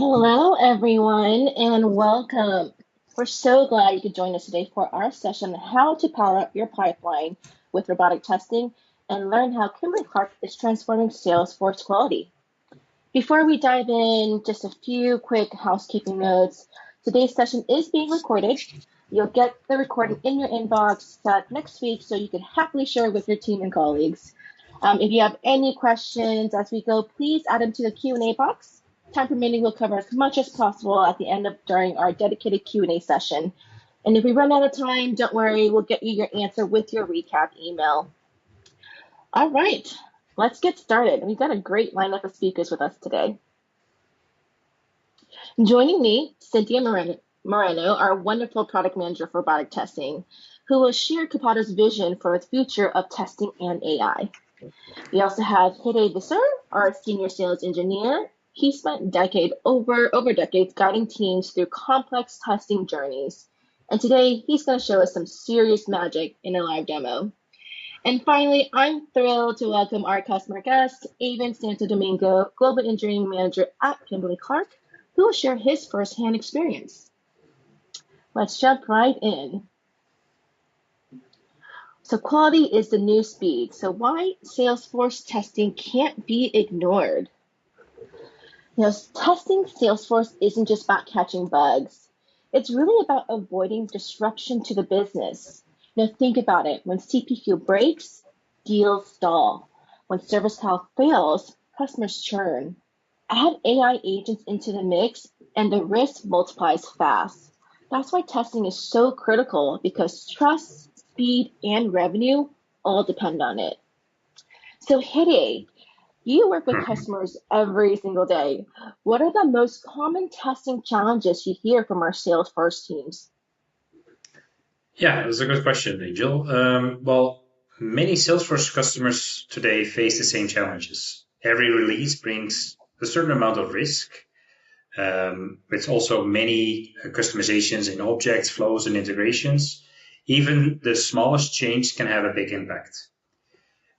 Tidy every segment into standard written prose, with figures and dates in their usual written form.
Hello, everyone, and welcome. We're so glad you could join us today for our session on how to power up your pipeline with robotic testing and learn how Kimberly-Clark is transforming Salesforce quality. Before we dive in, just a few quick housekeeping notes. Today's session is being recorded. You'll get the recording in your inbox next week so you can happily share with your team and colleagues. If you have any questions as we go, please add them to the Q&A box. Time permitting, we'll cover as much as possible at the end of during our dedicated Q&A session. And if we run out of time, don't worry, we'll get you your answer with your recap email. All right, let's get started. We've got a great lineup of speakers with us today. Joining me, Cynthia Moreno, our wonderful product manager for robotic testing, who will share Copado's vision for the future of testing and AI. We also have Hide Visser, our senior sales engineer. He spent over decades guiding teams through complex testing journeys. And today, he's going to show us some serious magic in a live demo. And finally, I'm thrilled to welcome our customer guest, Avon Santo Domingo, Global Engineering Manager at Kimberly-Clark, who will share his firsthand experience. Let's jump right in. So quality is the new speed. So why Salesforce testing can't be ignored? Testing Salesforce isn't just about catching bugs. It's really about avoiding disruption to the business. Think about it. When CPU breaks, deals stall. When service cloud fails, customers churn. Add AI agents into the mix, and the risk multiplies fast. That's why testing is so critical, because trust, speed, and revenue all depend on it. So Hide, you work with customers every single day. What are the most common testing challenges you hear from our Salesforce teams? Yeah, that's a good question, Angel. Well, many Salesforce customers today face the same challenges. Every release brings a certain amount of risk. With also many customizations in objects, flows, and integrations. Even the smallest change can have a big impact.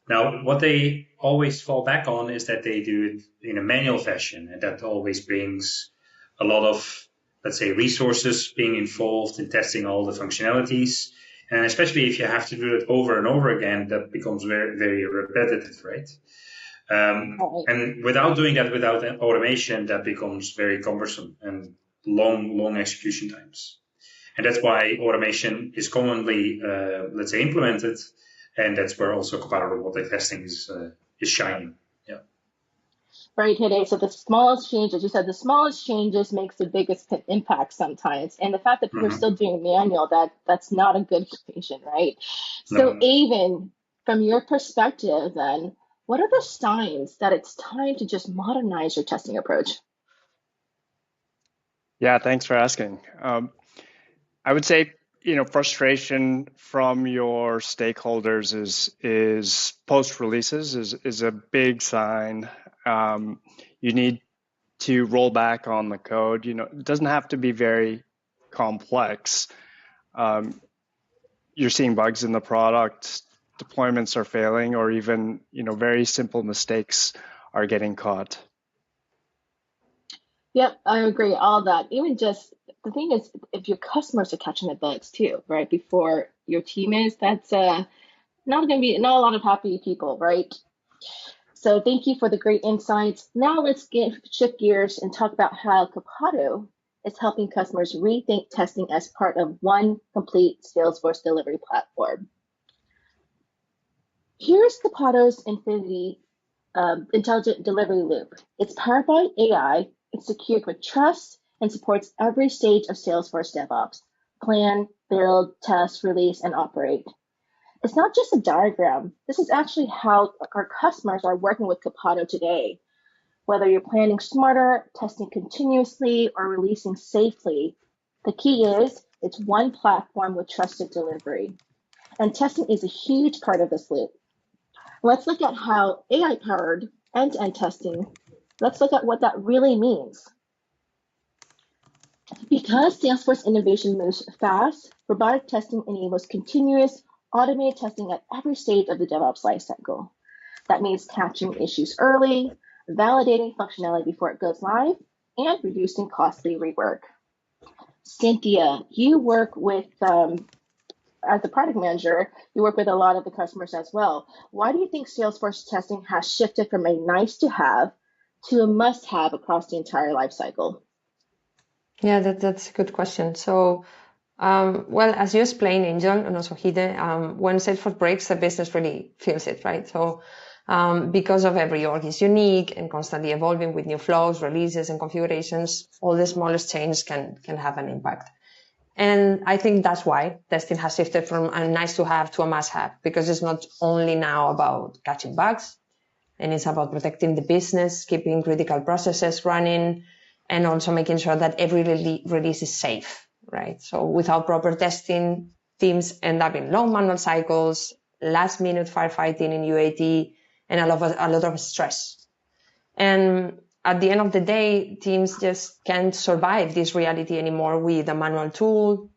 Now, what they always fall back on is that they do it in a manual fashion, and that always brings a lot of, let's say, resources being involved in testing all the functionalities. And especially if you have to do it over and over again, that becomes very, very repetitive, right? And without doing that, without automation, that becomes very cumbersome and long execution times. And that's why automation is commonly, let's say, implemented. And that's where also Copado Robotic Testing is shining. Yeah. Right, Hide. So the smallest changes, you said the smallest changes makes the biggest impact sometimes. And the fact that people are still doing manual, that's not a good situation, right? So No. Avon, from your perspective then, what are the signs that it's time to just modernize your testing approach? Yeah, thanks for asking. I would say, frustration from your stakeholders is post releases is a big sign. You need to roll back on the code. It doesn't have to be very complex. You're seeing bugs in the product, deployments are failing, or even very simple mistakes are getting caught. Yep, I agree. All that. Even just the thing is, if your customers are catching the bugs too, right, before your team is, that's not going to be not a lot of happy people, right? So thank you for the great insights. Now let's shift gears and talk about how Copado is helping customers rethink testing as part of one complete Salesforce delivery platform. Here's Copado's intelligent delivery loop. It's powered by AI, it's secured with trust, and supports every stage of Salesforce DevOps: plan, build, test, release, and operate. It's not just a diagram. This is actually how our customers are working with Copado today. Whether you're planning smarter, testing continuously, or releasing safely, the key is it's one platform with trusted delivery. And testing is a huge part of this loop. Let's look at how AI-powered end-to-end testing, let's look at what that really means. Because Salesforce innovation moves fast, robotic testing enables continuous automated testing at every stage of the DevOps lifecycle. That means catching issues early, validating functionality before it goes live, and reducing costly rework. Cynthia, you work with, as a product manager, you work with a lot of the customers as well. Why do you think Salesforce testing has shifted from a nice to have to a must have across the entire life cycle? Yeah, that's a good question. So, well, as you explained, Angel, and also Hide, when Salesforce breaks, the business really feels it, right? So, because of every org is unique and constantly evolving with new flows, releases, and configurations, all the smallest changes can have an impact. And I think that's why testing has shifted from a nice to have to a must have, because it's not only now about catching bugs, and it's about protecting the business, keeping critical processes running, and also making sure that every release is safe, right? So without proper testing, teams end up in long manual cycles, last minute firefighting in UAT, and a lot of stress. And at the end of the day, teams just can't survive this reality anymore with a manual tool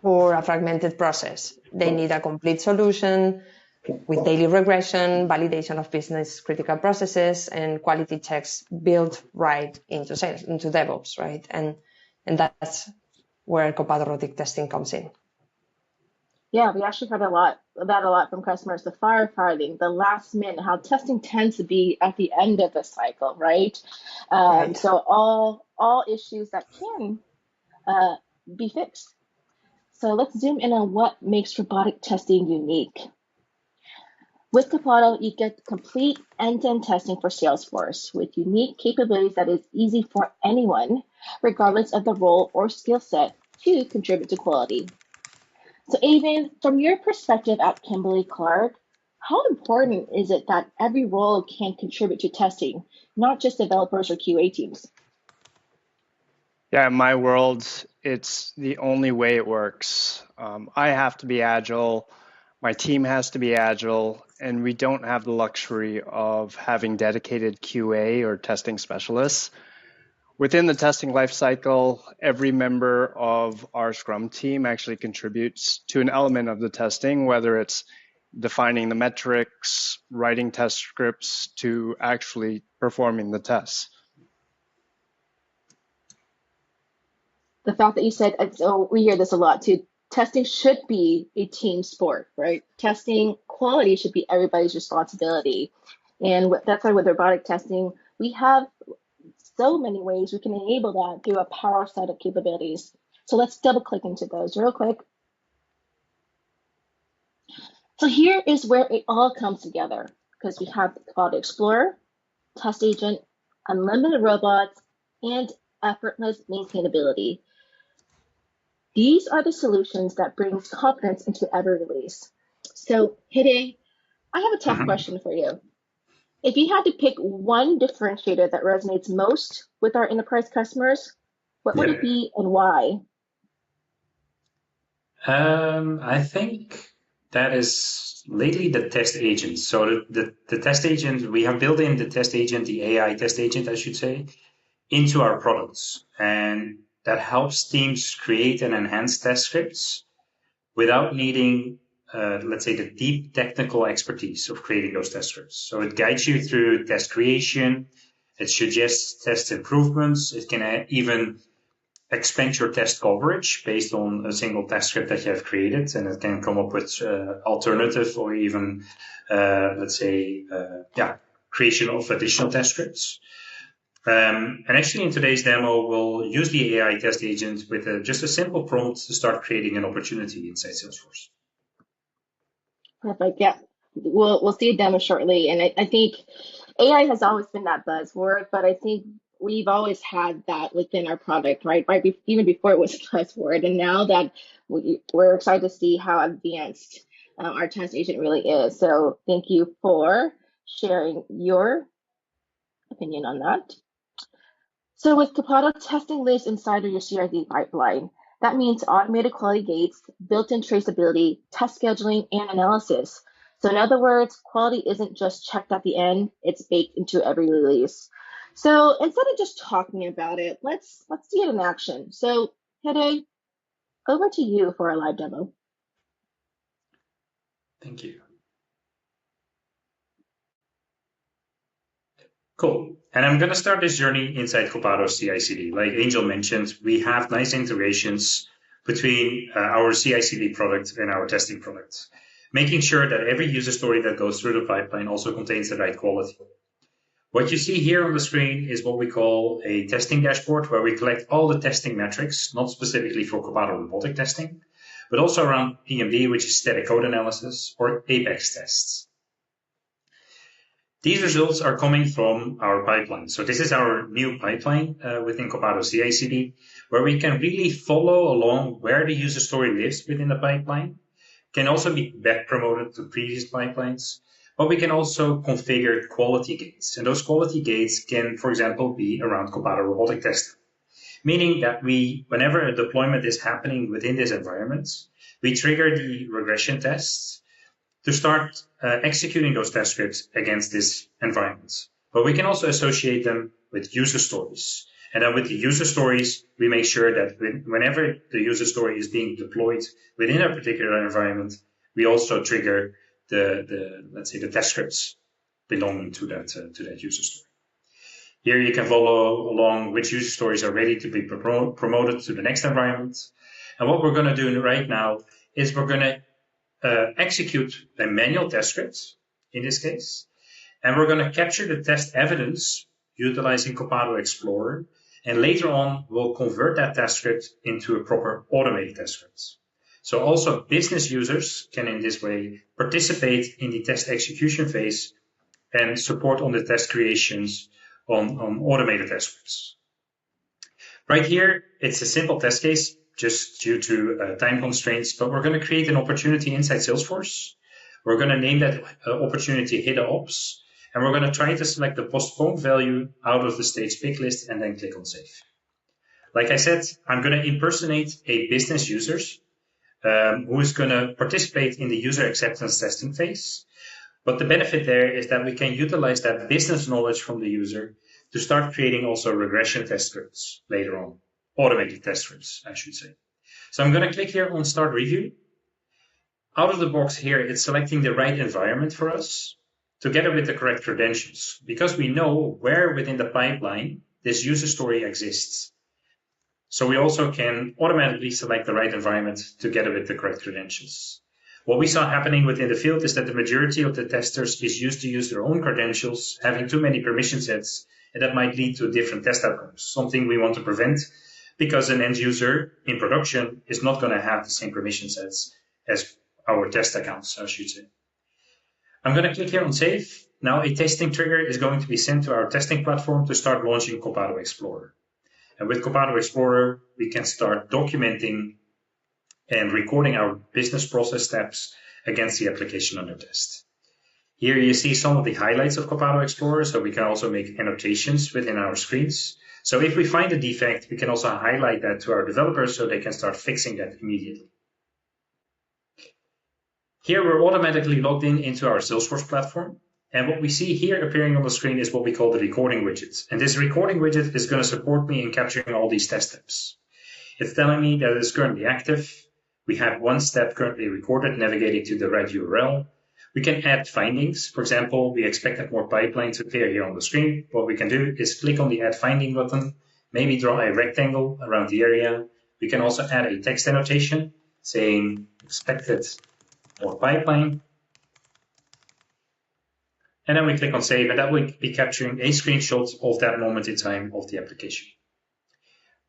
or a fragmented process. They need a complete solution with daily regression, validation of business critical processes, and quality checks built right into sales, into DevOps, right? And that's where Copado Robotic Testing comes in. Yeah, we actually heard a lot from customers, the firefighting, the last minute, how testing tends to be at the end of the cycle, right? Right. So all issues that can be fixed. So let's zoom in on what makes robotic testing unique. With Copado, you get complete end-to-end testing for Salesforce with unique capabilities that is easy for anyone, regardless of the role or skill set, to contribute to quality. So, Avon, from your perspective at Kimberly-Clark, how important is it that every role can contribute to testing, not just developers or QA teams? Yeah, in my world, it's the only way it works. I have to be agile, my team has to be agile, and we don't have the luxury of having dedicated QA or testing specialists. Within the testing lifecycle, every member of our Scrum team actually contributes to an element of the testing, whether it's defining the metrics, writing test scripts, to actually performing the tests. The fact that you said, so we hear this a lot too, testing should be a team sport, right? Testing quality should be everybody's responsibility. And that's why with robotic testing, we have so many ways we can enable that through a power set of capabilities. So let's double click into those real quick. So here is where it all comes together because we have Cloud Explorer, Test Agent, unlimited robots, and effortless maintainability. These are the solutions that brings confidence into every release. So Hide, I have a tough question for you. If you had to pick one differentiator that resonates most with our enterprise customers, what would it be and why? I think that is lately the test agent. So the test agent, we have built in the test agent, the AI test agent, I should say, into our products. And that helps teams create and enhance test scripts without needing, let's say, the deep technical expertise of creating those test scripts. So it guides you through test creation. It suggests test improvements. It can even expand your test coverage based on a single test script that you have created, and it can come up with alternative or even, let's say, creation of additional test scripts. And actually, in today's demo, we'll use the AI test agent with just a simple prompt to start creating an opportunity inside Salesforce. Perfect. Yeah. We'll see a demo shortly. And I think AI has always been that buzzword, but I think we've always had that within our product, right? Even before it was a buzzword. And now that we're excited to see how advanced our test agent really is. So thank you for sharing your opinion on that. So with Copado, testing lives inside of your CRD pipeline. That means automated quality gates, built-in traceability, test scheduling, and analysis. So in other words, quality isn't just checked at the end, it's baked into every release. So instead of just talking about it, let's see it in action. So Hede, over to you for a live demo. Thank you. Cool. And I'm going to start this journey inside Copado CI/CD. Like Angel mentioned, we have nice integrations between our CI/CD product and our testing product, making sure that every user story that goes through the pipeline also contains the right quality. What you see here on the screen is what we call a testing dashboard, where we collect all the testing metrics, not specifically for Copado Robotic Testing, but also around PMD, which is static code analysis, or Apex tests. These results are coming from our pipeline. So this is our new pipeline within Copado CI/CD, where we can really follow along where the user story lives within the pipeline. Can also be back promoted to previous pipelines, but we can also configure quality gates. And those quality gates can, for example, be around Copado Robotic Testing, meaning that whenever a deployment is happening within this environment, we trigger the regression tests to start executing those test scripts against this environment. But we can also associate them with user stories. And then with the user stories, we make sure that whenever the user story is being deployed within a particular environment, we also trigger let's say the test scripts belonging to that user story. Here you can follow along which user stories are ready to be promoted to the next environment. And what we're going to do right now is we're going to execute a manual test script in this case, and we're going to capture the test evidence utilizing Copado Explorer, and later on we'll convert that test script into a proper automated test script. So also business users can in this way participate in the test execution phase and support on the test creations on automated test scripts. Right here, it's a simple test case just due to time constraints, but we're going to create an opportunity inside Salesforce. We're going to name that opportunity Hidden Ops, and we're going to try to select the postponed value out of the stage pick list and then click on Save. Like I said, I'm going to impersonate a business user who is going to participate in the user acceptance testing phase. But the benefit there is that we can utilize that business knowledge from the user to start creating also regression test scripts later on. Automated test scripts, I should say. So I'm going to click here on Start Review. Out of the box here, it's selecting the right environment for us, together with the correct credentials, because we know where within the pipeline this user story exists. So we also can automatically select the right environment together with the correct credentials. What we saw happening within the field is that the majority of the testers is used to use their own credentials, having too many permission sets, and that might lead to different test outcomes, something we want to prevent, because an end user in production is not going to have the same permission sets as our test accounts, I should say. I'm going to click here on Save. Now a testing trigger is going to be sent to our testing platform to start launching Copado Explorer. And with Copado Explorer, we can start documenting and recording our business process steps against the application under test. Here you see some of the highlights of Copado Explorer, so we can also make annotations within our screens. So if we find a defect, we can also highlight that to our developers so they can start fixing that immediately. Here we're automatically logged into our Salesforce platform. And what we see here appearing on the screen is what we call the recording widget. And this recording widget is going to support me in capturing all these test steps. It's telling me that it's currently active. We have one step currently recorded, navigating to the right URL. We can add findings. For example, we expect that more pipelines appear here on the screen. What we can do is click on the Add Finding button, maybe draw a rectangle around the area. We can also add a text annotation saying expected more pipeline. And then we click on Save, and that will be capturing a screenshot of that moment in time of the application.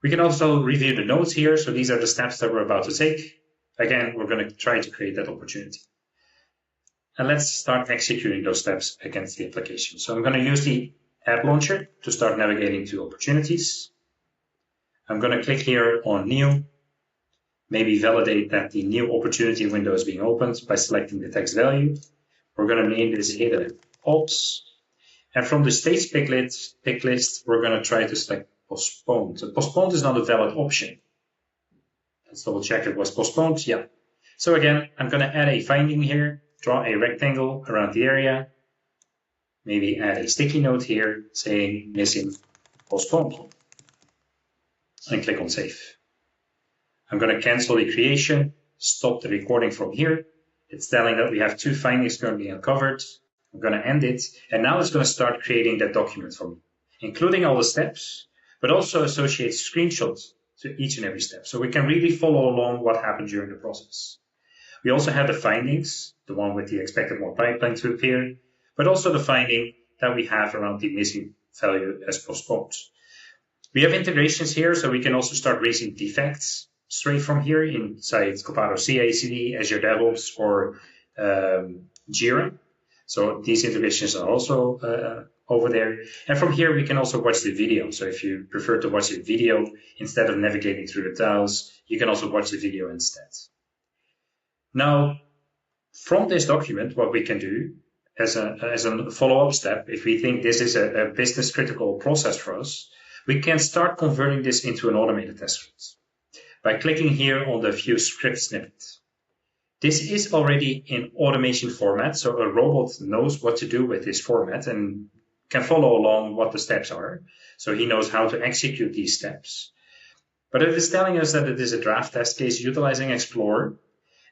We can also review the notes here. So these are the steps that we're about to take. Again, we're going to try to create that opportunity. And let's start executing those steps against the application. So I'm going to use the App Launcher to start navigating to opportunities. I'm going to click here on New, maybe validate that the new opportunity window is being opened by selecting the text value. We're going to name this Hidden Ops. And from the stage pick list, we're going to try to select Postponed. So postponed is not a valid option. Let's double check it was postponed. Yeah. So again, I'm going to add a finding here, draw a rectangle around the area, maybe add a sticky note here saying missing postponed, and click on Save. I'm going to cancel the creation, stop the recording from here. It's telling that we have two findings currently uncovered. I'm going to end it, and now it's going to start creating that document for me, including all the steps, but also associate screenshots to each and every step. So we can really follow along what happened during the process. We also have the findings, the one with the expected more pipeline to appear, but also the finding that we have around the missing value as postponed. We have integrations here, so we can also start raising defects straight from here inside Copado CI/CD, Azure DevOps, or Jira. So these integrations are also over there. And from here, we can also watch the video. So if you prefer to watch the video instead of navigating through the tiles, you can also watch the video instead. Now, from this document, what we can do as a follow-up step, if we think this is a business critical process for us, we can start converting this into an automated test script by clicking here on the view script snippet. This is already in automation format, so a robot knows what to do with this format and can follow along what the steps are. So he knows how to execute these steps. But it is telling us that it is a draft test case utilizing Explorer.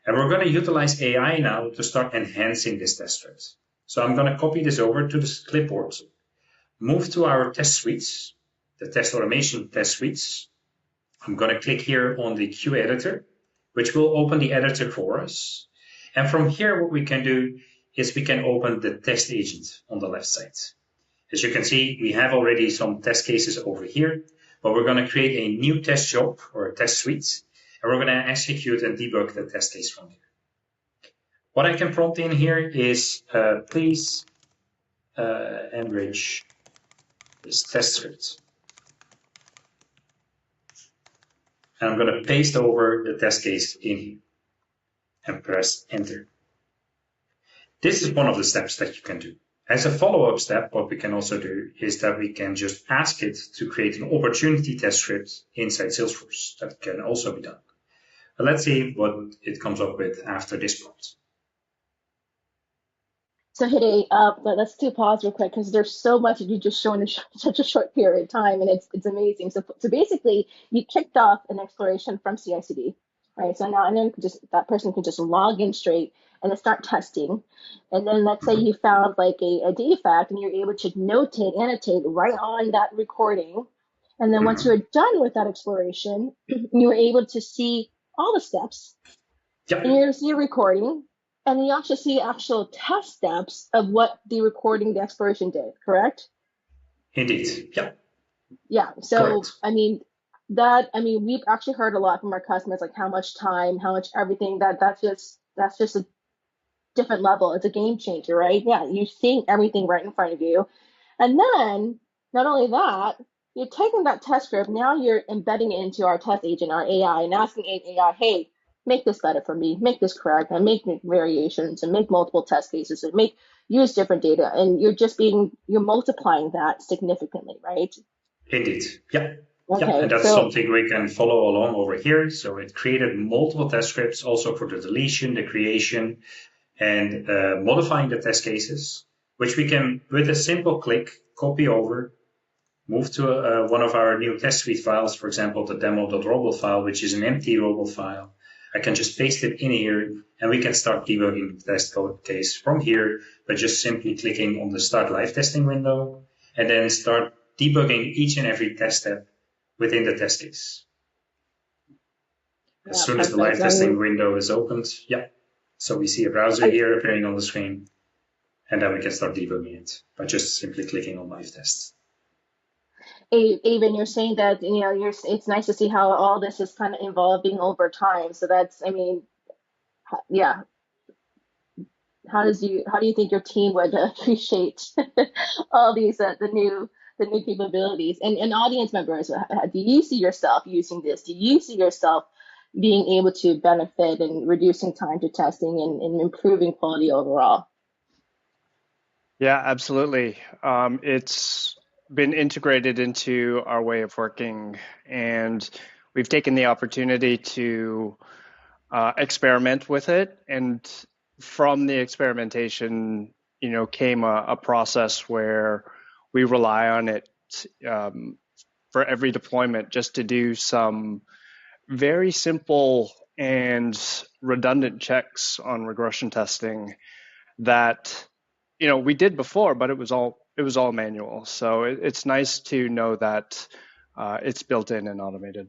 And we're going to utilize AI now to start enhancing this test script. So I'm going to copy this over to the clipboard, move to our test suites, the test automation test suites. I'm going to click here on the Q editor, which will open the editor for us. And from here, what we can do is we can open the test agent on the left side. As you can see, we have already some test cases over here, but we're going to create a new test job or a test suite, and we're going to execute and debug the test case from here. What I can prompt in here is, please enrich this test script. And I'm going to paste over the test case in here and press enter. This is one of the steps that you can do. As a follow-up step, what we can also do is that we can just ask it to create an opportunity test script inside Salesforce. That can also be done. But let's see what it comes up with after this prompt. So Hide, let's do pause real quick because there's so much that you just shown in such a short period of time, and it's amazing. So basically, you kicked off an exploration from CI/CD, right? So now and then that person can just log in straight and then start testing, and then let's say you found like a defect and you're able to annotate right on that recording, and then once you're done with that exploration, you were able to see all the steps in your recording. And you also see actual test steps of what the recording, the exploration did, correct? Indeed, yeah. Yeah, so, correct. We've actually heard a lot from our customers, like how much time, how much everything, that's just a different level. It's a game changer, right? Yeah, you're seeing everything right in front of you. And then, not only that, you're taking that test script, now you're embedding it into our test agent, our AI, and asking AI, hey, make this better for me, make this correct, and make variations, and make multiple test cases, and use different data, and you're multiplying that significantly, right? Indeed, yeah. Okay, yeah, and that's something we can follow along over here. So it created multiple test scripts also for the deletion, the creation, and modifying the test cases, which we can, with a simple click, copy over, move to one of our new test suite files, for example, the demo.robot file, which is an empty robot file. I can just paste it in here, and we can start debugging the test code case from here by just simply clicking on the Start Live Testing window, and then start debugging each and every test step within the test case. As soon as the live testing window is opened, so we see a browser here appearing on the screen, and then we can start debugging it by just simply clicking on Live Test. Even you're saying that it's nice to see how all this is kind of evolving over time. So that's, yeah. How do you think your team would appreciate all these the new capabilities? And audience members, do you see yourself using this? Do you see yourself being able to benefit and reducing time to testing and improving quality overall? Yeah, absolutely. It's been integrated into our way of working, and we've taken the opportunity to experiment with it. And from the experimentation, came a process where we rely on it for every deployment just to do some very simple and redundant checks on regression testing that we did before, but it was all manual. So it's nice to know that it's built in and automated.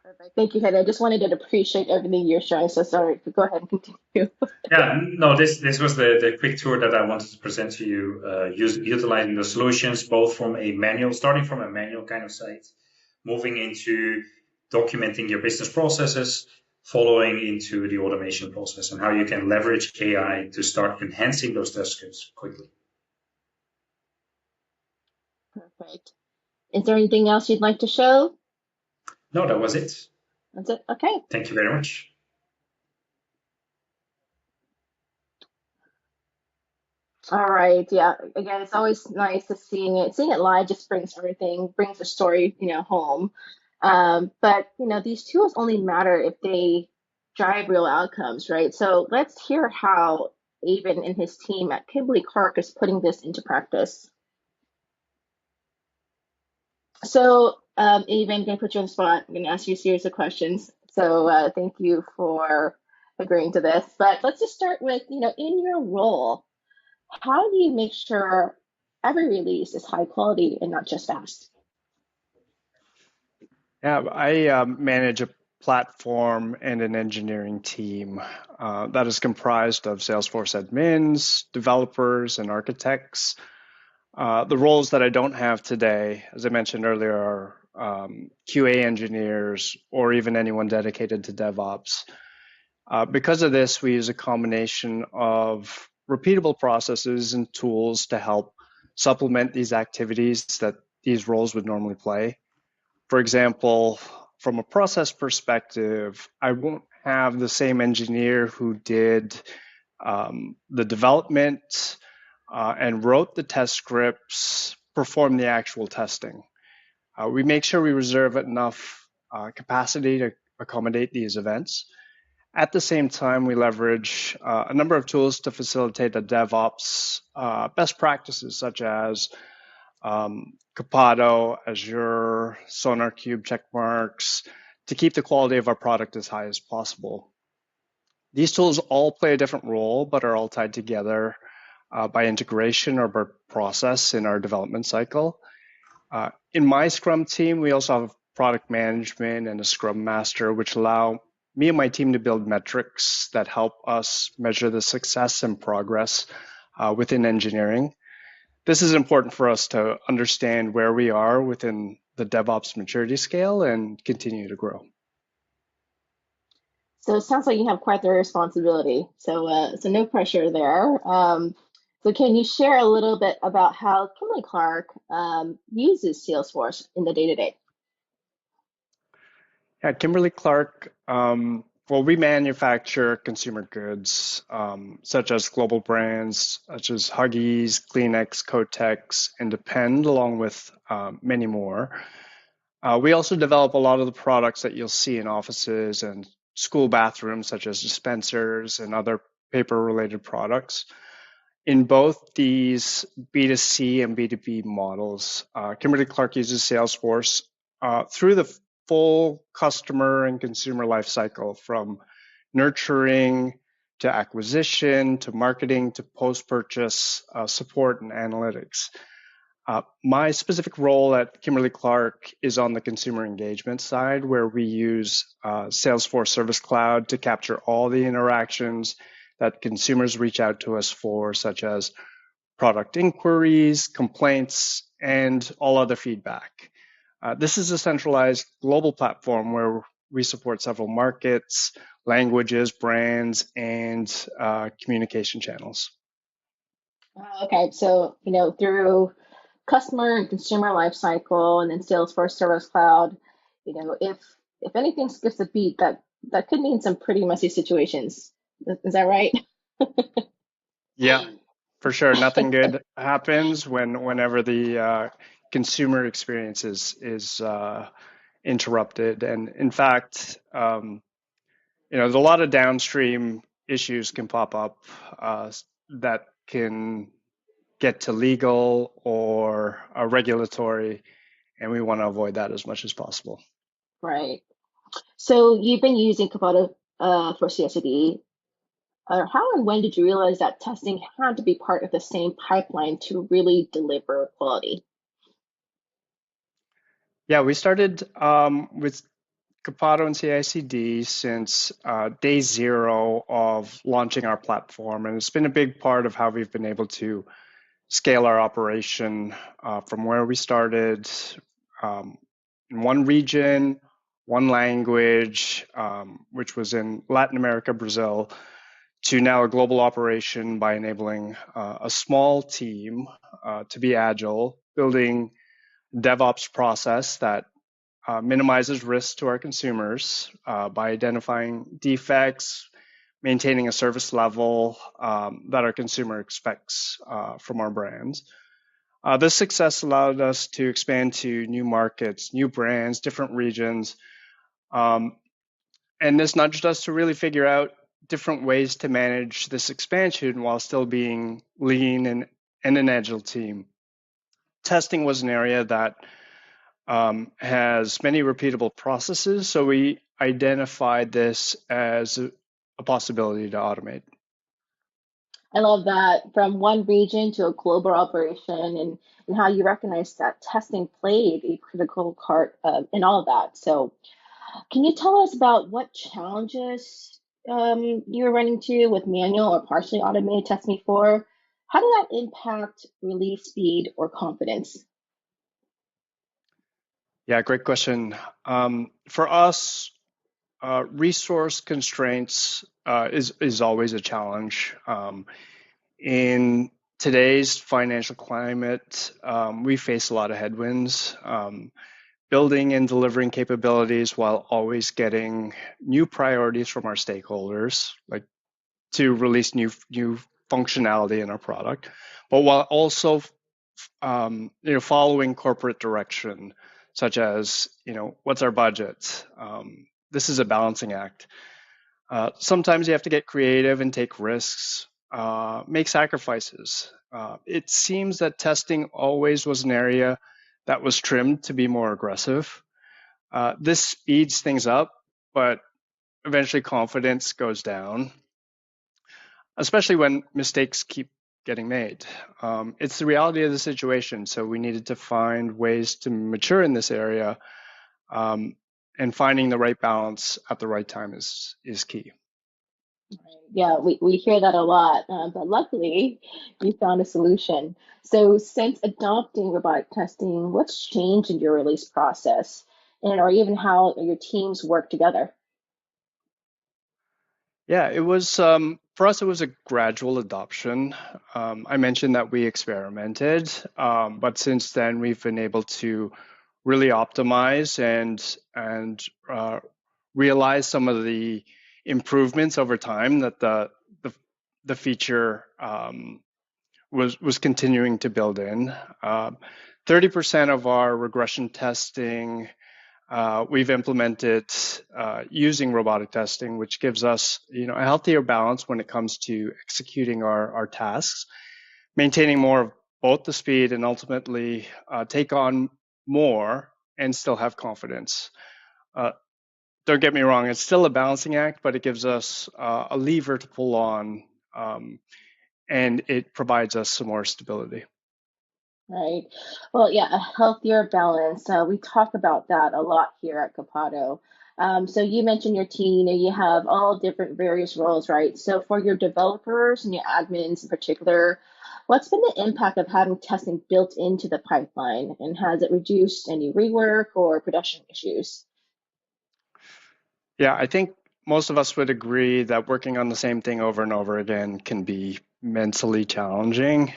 Perfect. Thank you, Heather. I just wanted to appreciate everything you're showing. So sorry. Go ahead and continue. Yeah, no, this was the quick tour that I wanted to present to you, utilizing the solutions both from a manual, starting from a manual kind of site, moving into documenting your business processes, following into the automation process, and how you can leverage AI to start enhancing those test scripts quickly. Perfect. Is there anything else you'd like to show? No, that was it. That's it. Okay. Thank you very much. All right. Yeah. Again, it's always nice to seeing it. Seeing it live just brings everything, brings the story, home. But these tools only matter if they drive real outcomes, right? So let's hear how Avon and his team at Kimberly-Clark is putting this into practice. So, Avon, I'm going to put you on the spot. I'm going to ask you a series of questions. So, thank you for agreeing to this. But let's just start with, in your role, how do you make sure every release is high quality and not just fast? Yeah, I manage a platform and an engineering team that is comprised of Salesforce admins, developers, and architects. The roles that I don't have today, as I mentioned earlier, are QA engineers or even anyone dedicated to DevOps. Because of this, we use a combination of repeatable processes and tools to help supplement these activities that these roles would normally play. For example, from a process perspective, I won't have the same engineer who did the development and wrote the test scripts perform the actual testing. We make sure we reserve enough capacity to accommodate these events. At the same time, we leverage a number of tools to facilitate the DevOps best practices, such as Copado, Azure, SonarQube checkmarks, to keep the quality of our product as high as possible. These tools all play a different role, but are all tied together by integration or by process in our development cycle. In my Scrum team, we also have product management and a Scrum Master, which allow me and my team to build metrics that help us measure the success and progress within engineering. This is important for us to understand where we are within the DevOps maturity scale and continue to grow. So it sounds like you have quite the responsibility. So no pressure there. So can you share a little bit about how Kimberly-Clark uses Salesforce in the day-to-day? Yeah, Kimberly-Clark, well, we manufacture consumer goods such as global brands such as Huggies, Kleenex, Kotex, and Depend, along with many more. We also develop a lot of the products that you'll see in offices and school bathrooms, such as dispensers and other paper-related products. In both these B2C and B2B models, Kimberly-Clark uses Salesforce through the full customer and consumer life cycle, from nurturing to acquisition to marketing to post-purchase support and analytics. My specific role at Kimberly-Clark is on the consumer engagement side, where we use Salesforce Service Cloud to capture all the interactions that consumers reach out to us for, such as product inquiries, complaints, and all other feedback. This is a centralized global platform where we support several markets, languages, brands, and communication channels. Okay, so through customer and consumer lifecycle, and then Salesforce Service Cloud, if anything skips a beat, that could mean some pretty messy situations. Is that right? Yeah, for sure. Nothing good happens whenever the consumer experience is interrupted. And in fact, there's a lot of downstream issues can pop up that can get to legal or regulatory, and we want to avoid that as much as possible. Right. So you've been using Copado for CI/CD How and when did you realize that testing had to be part of the same pipeline to really deliver quality? Yeah, we started with Copado and CI/CD since day zero of launching our platform, and it's been a big part of how we've been able to scale our operation from where we started um, in one region, one language, which was in Latin America, Brazil, to now a global operation by enabling a small team to be agile, building DevOps process that minimizes risk to our consumers by identifying defects, maintaining a service level that our consumer expects from our brands. This success allowed us to expand to new markets, new brands, different regions, um, and this nudged us to really figure out different ways to manage this expansion while still being lean and an agile team. Testing was an area that has many repeatable processes, so we identified this as a possibility to automate. I love that from one region to a global operation and how you recognize that testing played a critical part in all of that. So, can you tell us about what challenges you were running into with manual or partially automated testing before? How did that impact release speed or confidence? Yeah, great question. For us, resource constraints is always a challenge. In today's financial climate, we face a lot of headwinds. Building and delivering capabilities while always getting new priorities from our stakeholders, like to release new functionality in our product, but while also following corporate direction, such as what's our budget. This is a balancing act. Sometimes you have to get creative and take risks, make sacrifices. It seems that testing always was an area that was trimmed to be more aggressive. This speeds things up, but eventually confidence goes down, especially when mistakes keep getting made. It's the reality of the situation, so we needed to find ways to mature in this area, and finding the right balance at the right time is key. Yeah, we hear that a lot, but luckily you found a solution. So, since adopting robotic testing, what's changed in your release process, and or even how your teams work together? Yeah, it was for us. It was a gradual adoption. I mentioned that we experimented, but since then we've been able to really optimize and realize some of the improvements over time that the feature was continuing to build in. 30% of our regression testing we've implemented using robotic testing, which gives us a healthier balance when it comes to executing our tasks, maintaining more of both the speed and ultimately take on more and still have confidence. Don't get me wrong, it's still a balancing act, but it gives us a lever to pull on, and it provides us some more stability. Right. Well, yeah, a healthier balance. We talk about that a lot here at Copado. So you mentioned your team, and you have all different various roles, right? So for your developers and your admins in particular, what's been the impact of having testing built into the pipeline, and has it reduced any rework or production issues? Yeah, I think most of us would agree that working on the same thing over and over again can be mentally challenging.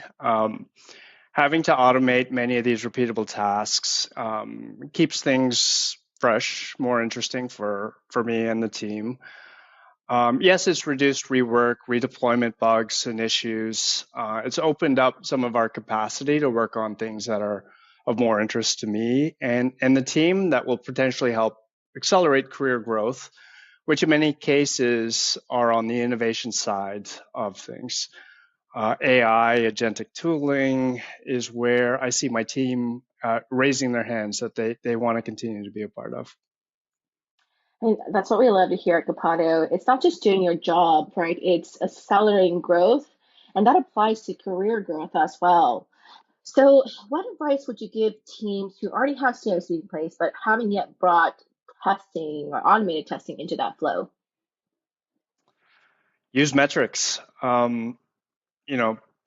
Having to automate many of these repeatable tasks keeps things fresh, more interesting for me and the team. Yes, it's reduced rework, redeployment bugs, and issues. It's opened up some of our capacity to work on things that are of more interest to me and the team that will potentially help accelerate career growth, which in many cases are on the innovation side of things. AI, agentic tooling is where I see my team raising their hands that they want to continue to be a part of. And that's what we love to hear at Copado. It's not just doing your job, right? It's accelerating growth, and that applies to career growth as well. So, what advice would you give teams who already have CI/CD in place but haven't yet brought testing or automated testing into that flow? Use metrics.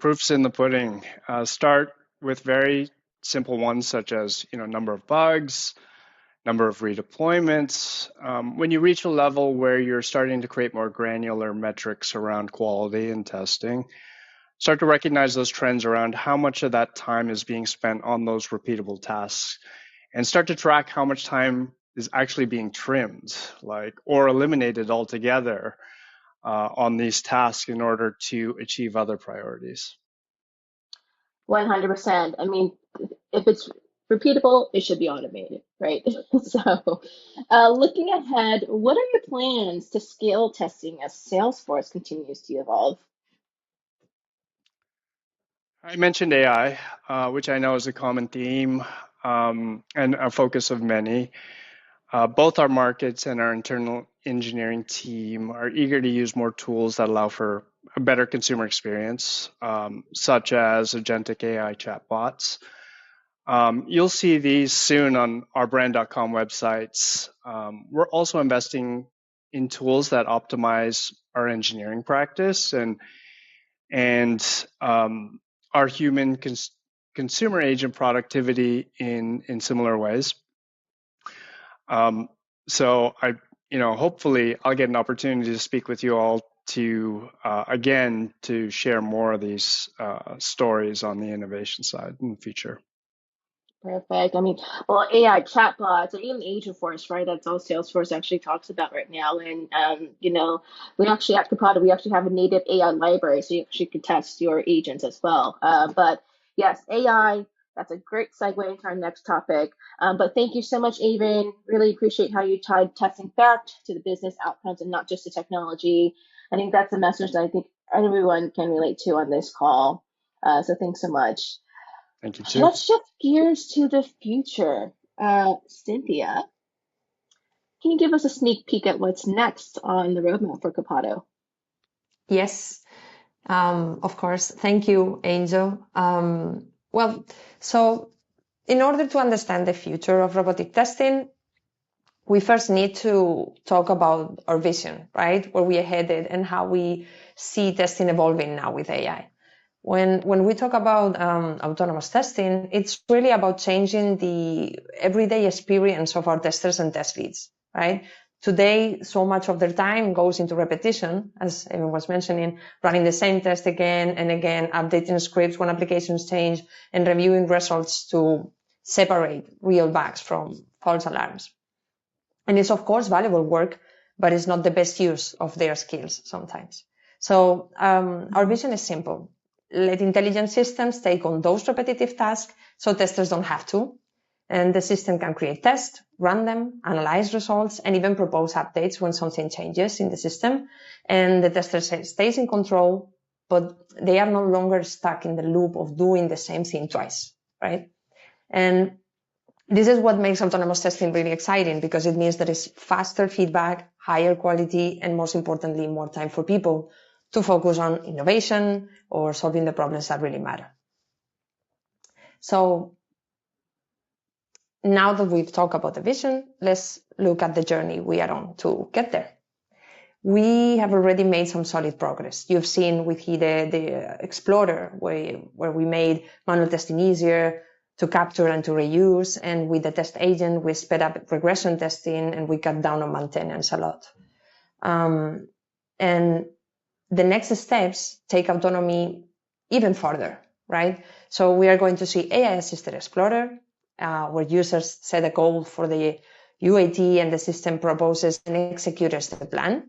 Proofs in the pudding. Start with very simple ones such as number of bugs, number of redeployments. When you reach a level where you're starting to create more granular metrics around quality and testing, start to recognize those trends around how much of that time is being spent on those repeatable tasks, and start to track how much time is actually being trimmed, or eliminated altogether on these tasks in order to achieve other priorities. 100%. I mean, if it's repeatable, it should be automated, right? So, looking ahead, what are your plans to scale testing as Salesforce continues to evolve? I mentioned AI, which I know is a common theme and a focus of many. Both our markets and our internal engineering team are eager to use more tools that allow for a better consumer experience, such as agentic AI chatbots. You'll see these soon on our brand.com websites. We're also investing in tools that optimize our engineering practice and our human consumer agent productivity in similar ways. So hopefully I'll get an opportunity to speak with you all to share more of these stories on the innovation side in the future. Perfect. I mean, well, AI chatbots or even Agentforce, right? That's all Salesforce actually talks about right now. And we actually at Copado, we actually have a native AI library, so you actually can test your agents as well. But yes, AI. That's a great segue into our next topic. But thank you so much, Avon. Really appreciate how you tied testing back to the business outcomes and not just the technology. I think that's a message that I think everyone can relate to on this call. So thanks so much. Thank you too. Let's shift gears to the future. Cynthia, can you give us a sneak peek at what's next on the roadmap for Copado? Yes, of course. Thank you, Angel. So in order to understand the future of robotic testing, we first need to talk about our vision, right? Where we are headed and how we see testing evolving now with AI. When we talk about autonomous testing, it's really about changing the everyday experience of our testers and test leads, right? Today, so much of their time goes into repetition, as Evan was mentioning, running the same test again and again, updating scripts when applications change, and reviewing results to separate real bugs from false alarms. And it's, of course, valuable work, but it's not the best use of their skills sometimes. So our vision is simple. Let intelligent systems take on those repetitive tasks so testers don't have to. And the system can create tests, run them, analyze results, and even propose updates when something changes in the system. And the tester stays in control, but they are no longer stuck in the loop of doing the same thing twice, right? And this is what makes autonomous testing really exciting, because it means there is faster feedback, higher quality, and most importantly, more time for people to focus on innovation or solving the problems that really matter. So now that we've talked about the vision, let's look at the journey we are on to get there. We have already made some solid progress. You've seen with the Explorer, where we made manual testing easier to capture and to reuse. And with the test agent, we sped up regression testing and we cut down on maintenance a lot. And the next steps take autonomy even further, right? So we are going to see AI-assisted Explorer, where users set a goal for the UAT and the system proposes and executes the plan.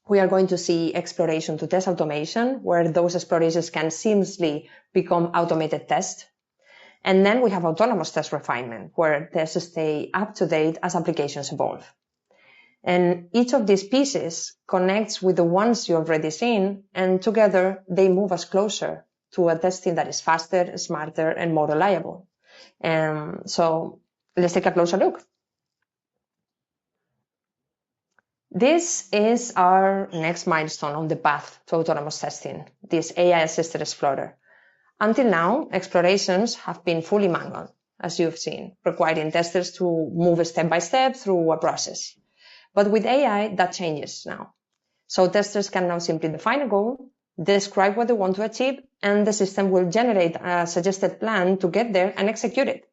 We are going to see exploration to test automation, where those explorations can seamlessly become automated tests. And then we have autonomous test refinement, where tests stay up to date as applications evolve. And each of these pieces connects with the ones you already seen, and together they move us closer to a testing that is faster, smarter, and more reliable. So let's take a closer look. This is our next milestone on the path to autonomous testing, this AI-assisted explorer. Until now, explorations have been fully manual, as you've seen, requiring testers to move step by step through a process. But with AI, that changes now. So testers can now simply define a goal, describe what they want to achieve, and the system will generate a suggested plan to get there and execute it.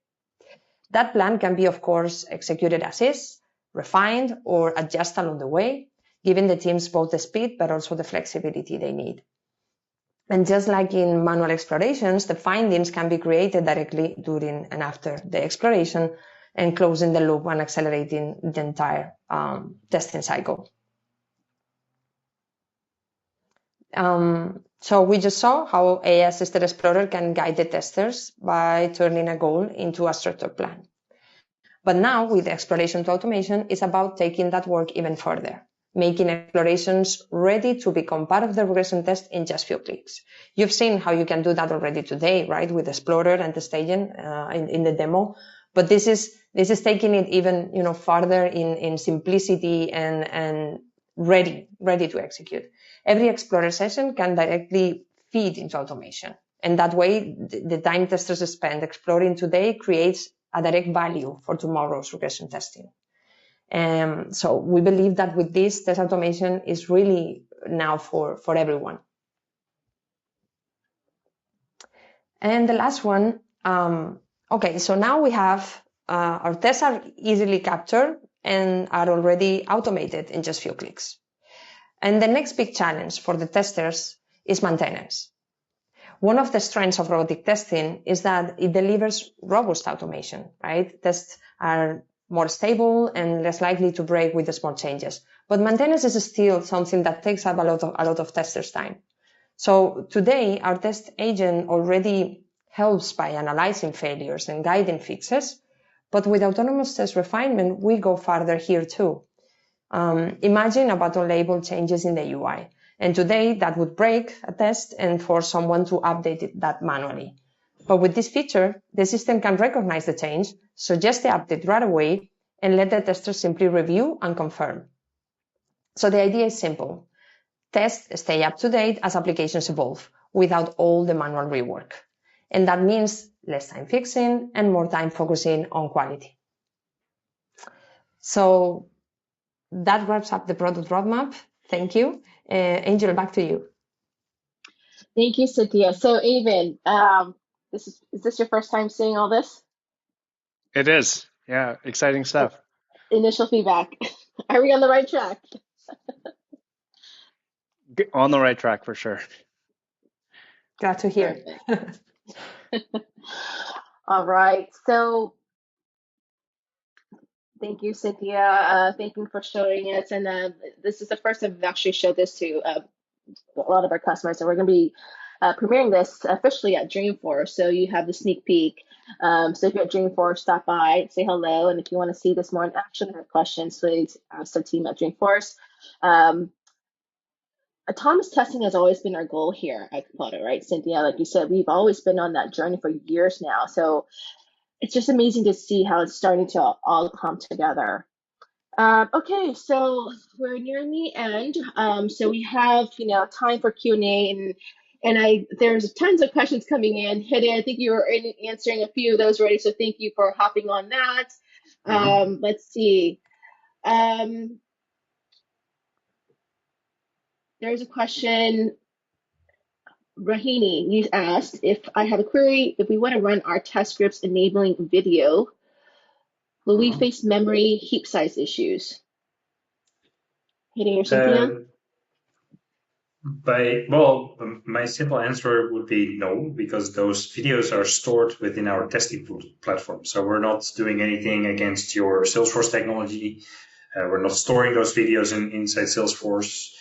That plan can be, of course, executed as is, refined, or adjusted along the way, giving the teams both the speed but also the flexibility they need. And just like in manual explorations, the findings can be created directly during and after the exploration and closing the loop and accelerating the entire testing cycle. So we just saw how AI-assisted explorer can guide the testers by turning a goal into a structured plan. But now with exploration to automation, it's about taking that work even further, making explorations ready to become part of the regression test in just a few clicks. You've seen how you can do that already today, right? With Explorer and the staging in the demo. But this is taking it even farther in simplicity and ready to execute. Every Explorer session can directly feed into automation. And that way, the time testers spend exploring today creates a direct value for tomorrow's regression testing. So we believe that with this, test automation is really now for everyone. And the last one, okay, so now we have our tests are easily captured and are already automated in just a few clicks. And the next big challenge for the testers is maintenance. One of the strengths of robotic testing is that it delivers robust automation, right? Tests are more stable and less likely to break with the small changes. But maintenance is still something that takes up a lot of testers' time. So today, our test agent already helps by analyzing failures and guiding fixes. But with autonomous test refinement, we go farther here too. Imagine a button label changes in the UI. And today that would break a test and force someone to update that manually. But with this feature, the system can recognize the change, suggest the update right away, and let the tester simply review and confirm. So the idea is simple. Tests stay up to date as applications evolve without all the manual rework. And that means less time fixing and more time focusing on quality. So that wraps up the product roadmap. Thank you. Angel, back to you. Thank you, Cynthia. So, Avon, is this your first time seeing all this? It is. Yeah, exciting stuff. Initial feedback. Are we on the right track? On the right track for sure. Glad to hear. All right. So, thank you, Cynthia. Thank you for showing us. And this is the first time we've actually showed this to a lot of our customers. And we're going to be premiering this officially at Dreamforce. So you have the sneak peek. So if you're at Dreamforce, stop by, say hello. And if you want to see this more in action or have questions, please ask the team at Dreamforce. Autonomous testing has always been our goal here at Copado, right, Cynthia? Like you said, we've always been on that journey for years now. So it's just amazing to see how it's starting to all come together. Okay, so we're nearing the end. So we have, time for Q&A, and there's tons of questions coming in. Hidde, I think you were answering a few of those already, so thank you for hopping on that. Let's see. There's a question. Rahini, you asked if I have a query, if we want to run our test scripts enabling video, will we face memory heap size issues? Hidde or Cynthia? My simple answer would be no, because those videos are stored within our testing platform. So we're not doing anything against your Salesforce technology. We're not storing those videos inside Salesforce.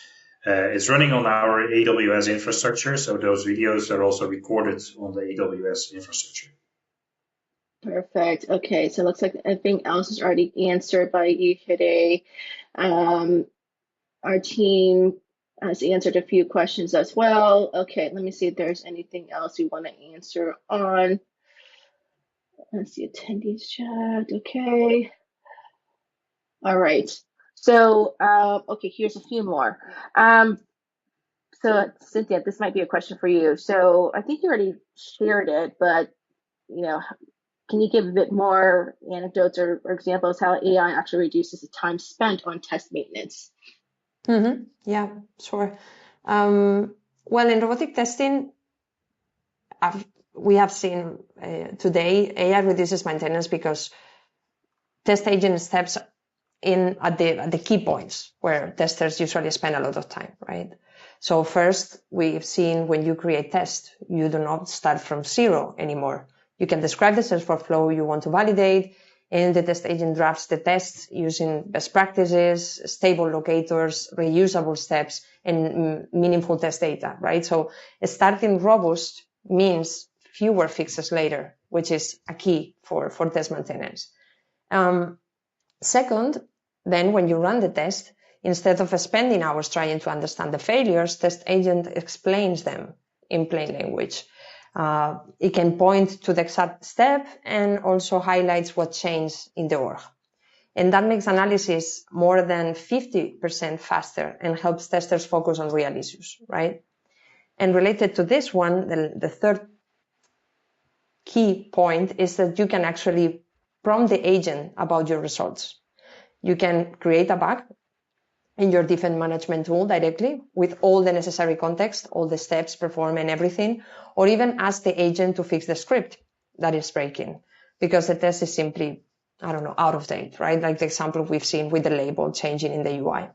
It's running on our AWS infrastructure, so those videos are also recorded on the AWS infrastructure. Perfect. Okay, so it looks like everything else is already answered by you today. Our team has answered a few questions as well. Okay, let me see if there's anything else we want to answer on. Let's see, attendees chat. Okay. All right. So, okay, here's a few more. So Cynthia, this might be a question for you. So I think you already shared it, but you know, can you give a bit more anecdotes or examples how AI actually reduces the time spent on test maintenance? Yeah, sure. Well, in robotic testing, we have seen today AI reduces maintenance because test agent steps in at the key points where testers usually spend a lot of time, right? So first, we've seen when you create tests, you do not start from zero anymore. You can describe the Salesforce flow you want to validate, and the test agent drafts the tests using best practices, stable locators, reusable steps, and meaningful test data, right? So starting robust means fewer fixes later, which is a key for test maintenance. Second, then when you run the test, instead of spending hours trying to understand the failures, test agent explains them in plain language. It can point to the exact step and also highlights what changed in the org. And that makes analysis more than 50% faster and helps testers focus on real issues, right? And related to this one, the third key point is that you can actually prompt the agent about your results. You can create a bug in your defect management tool directly with all the necessary context, all the steps performed and everything, or even ask the agent to fix the script that is breaking because the test is simply, out of date, right? Like the example we've seen with the label changing in the UI.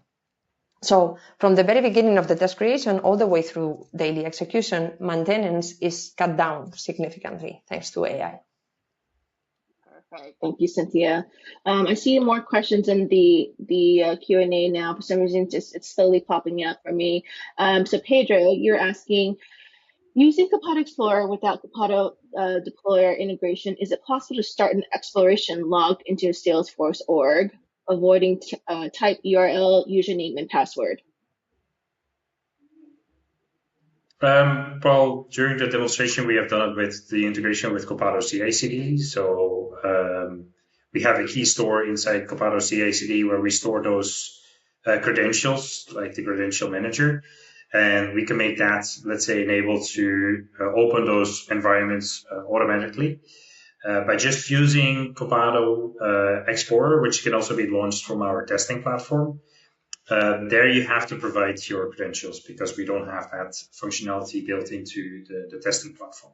So from the very beginning of the test creation all the way through daily execution, maintenance is cut down significantly thanks to AI. Perfect. Thank you, Cynthia. I see more questions in the Q&A now. For some reason, it's slowly popping up for me. So Pedro, you're asking, using Copado Explorer without Copado Deployer integration, is it possible to start an exploration log into a Salesforce org, avoiding type URL, username, and password? Well, during the demonstration, we have done it with the integration with Copado CI/CD. So we have a key store inside Copado CI/CD where we store those credentials, like the credential manager. And we can make that, let's say, enabled to open those environments automatically by just using Copado Explorer, which can also be launched from our testing platform. There you have to provide your credentials because we don't have that functionality built into the testing platform.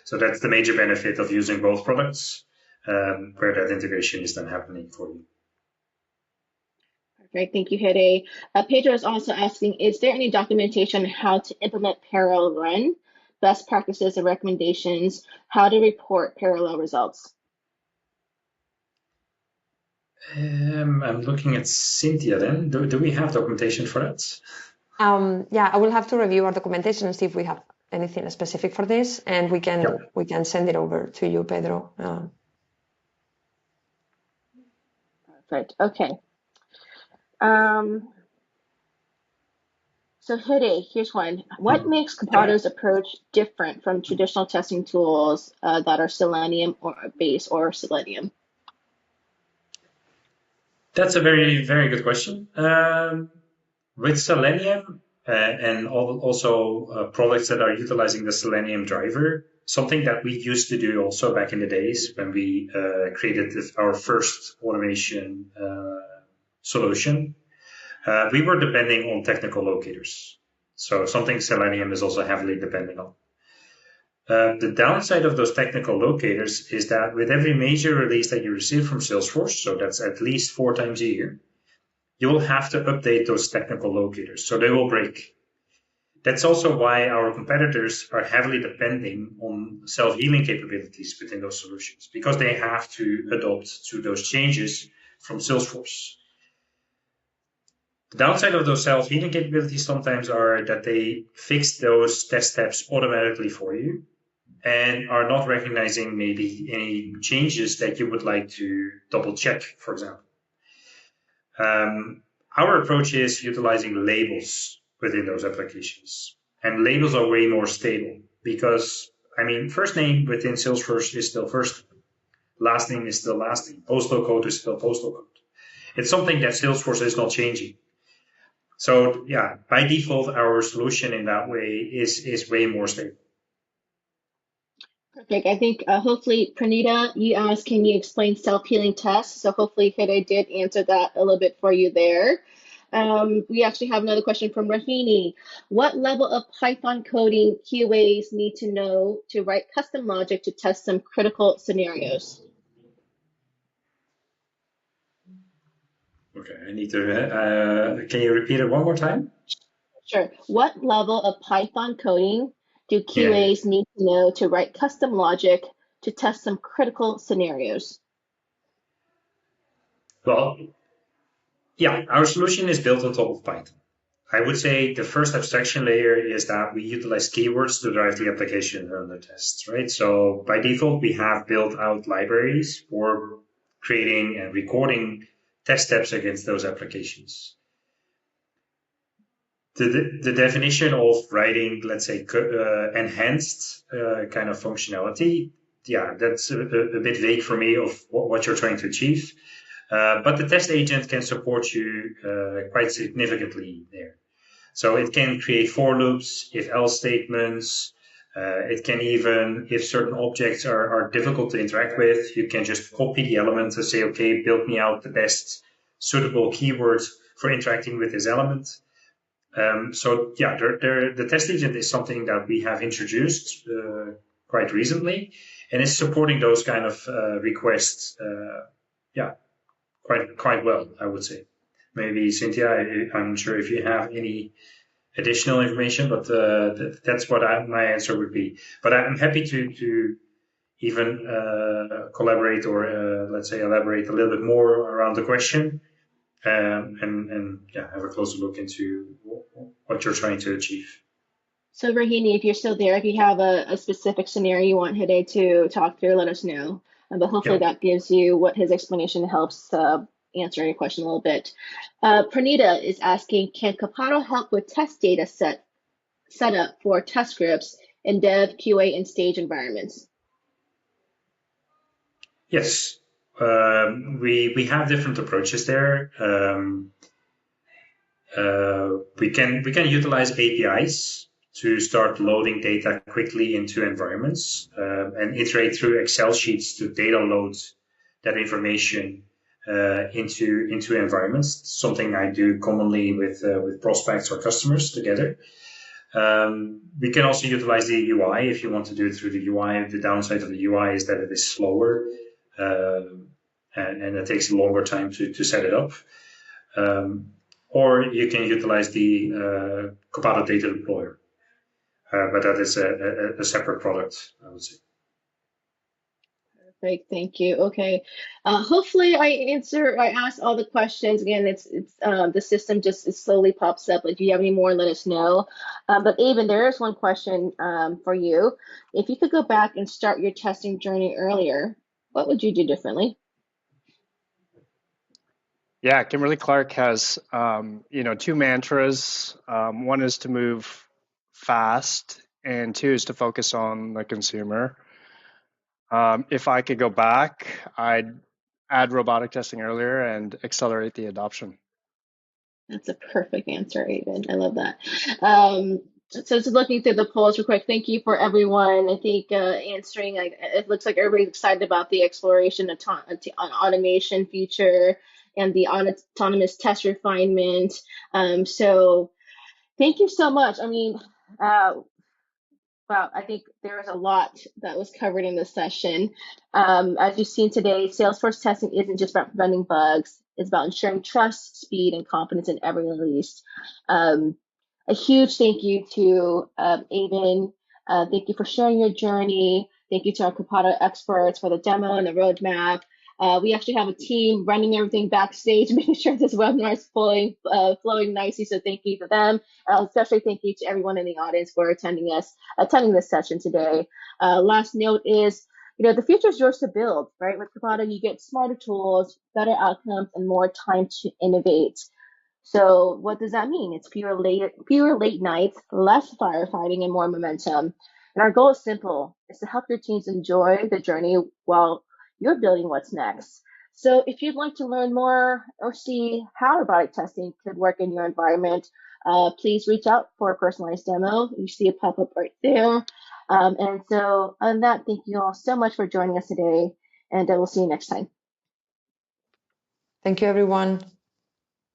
So that's the major benefit of using both products, where that integration is then happening for you. Perfect. Thank you, Hede. Pedro is also asking, is there any documentation on how to implement parallel run, best practices and recommendations, how to report parallel results? I'm looking at Cynthia then. Do we have documentation for that? Yeah, I will have to review our documentation and see if we have anything specific for this, and we can send it over to you, Pedro. Perfect. Okay. So Hede, here's one. What makes Copado's approach different from traditional testing tools that are Selenium or base or Selenium? That's a very, very good question. With Selenium and also products that are utilizing the Selenium driver, something that we used to do also back in the days when we created our first automation solution, we were depending on technical locators. So something Selenium is also heavily depending on. The downside of those technical locators is that with every major release that you receive from Salesforce, so that's at least 4 times a year, you will have to update those technical locators, so they will break. That's also why our competitors are heavily depending on self-healing capabilities within those solutions, because they have to adopt to those changes from Salesforce. The downside of those self-healing capabilities sometimes are that they fix those test steps automatically for you and are not recognizing maybe any changes that you would like to double check, for example. Our approach is utilizing labels within those applications. And labels are way more stable because, first name within Salesforce is still first name. Last name is still last name. Postal code is still postal code. it's something that Salesforce is not changing. So yeah, by default, our solution in that way is way more stable. Perfect. I think hopefully, Pranita, you asked, can you explain self-healing tests? So hopefully Hide did answer that a little bit for you there. We actually have another question from Rahini. What level of Python coding QAs need to know to write custom logic to test some critical scenarios? Okay, I need to, can you repeat it one more time? Sure. What level of Python coding do Yeah. QAs need to know to write custom logic to test some critical scenarios? Well, yeah, our solution is built on top of Python. I would say the first abstraction layer is that we utilize keywords to drive the application on the tests, right? So by default, we have built out libraries for creating and recording test steps against those applications. The definition of writing, let's say, enhanced kind of functionality, yeah, that's a bit vague for me of what you're trying to achieve. But the test agent can support you quite significantly there. So it can create for loops, if else statements. It can even, if certain objects are difficult to interact with, you can just copy the element and say, okay, build me out the best suitable keywords for interacting with this element. So yeah, the test agent is something that we have introduced quite recently, and it's supporting those kind of requests. Yeah, quite well, I would say. Maybe Cynthia, I'm not sure if you have any additional information, but that's what my answer would be. But I'm happy to even collaborate or let's say elaborate a little bit more around the question. And yeah, have a closer look into what you're trying to achieve. So Rahini, if you're still there, if you have a specific scenario you want Hide to talk through, let us know. But hopefully that gives you what his explanation helps answer your question a little bit. Pranita is asking, can Copado help with test data setup for test scripts in dev, QA, and stage environments? Yes, we have different approaches there. We can utilize APIs to start loading data quickly into environments and iterate through Excel sheets to data load that information into environments. Something I do commonly with prospects or customers together. We can also utilize the UI if you want to do it through the UI. The downside of the UI is that it is slower and it takes a longer time to set it up. Or you can utilize the Copado Data Deployer, but that is a separate product, I would say. Great, thank you. Okay, hopefully I asked all the questions. Again, it's the system just slowly pops up. If you have any more, let us know. But Avon, there is one question for you. If you could go back and start your testing journey earlier, what would you do differently? Yeah, Kimberly-Clark has two mantras. One is to move fast, and two is to focus on the consumer. If I could go back, I'd add robotic testing earlier and accelerate the adoption. That's a perfect answer, Avon. I love that. So just looking through the polls real quick, thank you for everyone. I think answering, it looks like everybody's excited about the exploration of automation feature and the autonomous test refinement. So thank you so much. I mean, wow, I think there was a lot that was covered in this session. As you've seen today, Salesforce testing isn't just about preventing bugs. It's about ensuring trust, speed, and confidence in every release. A huge thank you to Avon. Thank you for sharing your journey. Thank you to our Copado experts for the demo and the roadmap. We actually have a team running everything backstage, making sure this webinar is flowing nicely. So thank you to them. Especially thank you to everyone in the audience for attending this session today. Last note is, the future is yours to build, right? With Copado, you get smarter tools, better outcomes, and more time to innovate. So what does that mean? It's fewer late nights, less firefighting, and more momentum. And our goal is simple: is to help your teams enjoy the journey while you're building what's next. So if you'd like to learn more or see how robotic testing could work in your environment, please reach out for a personalized demo. You see a pop-up right there. And so on that, thank you all so much for joining us today, and we'll see you next time. Thank you, everyone.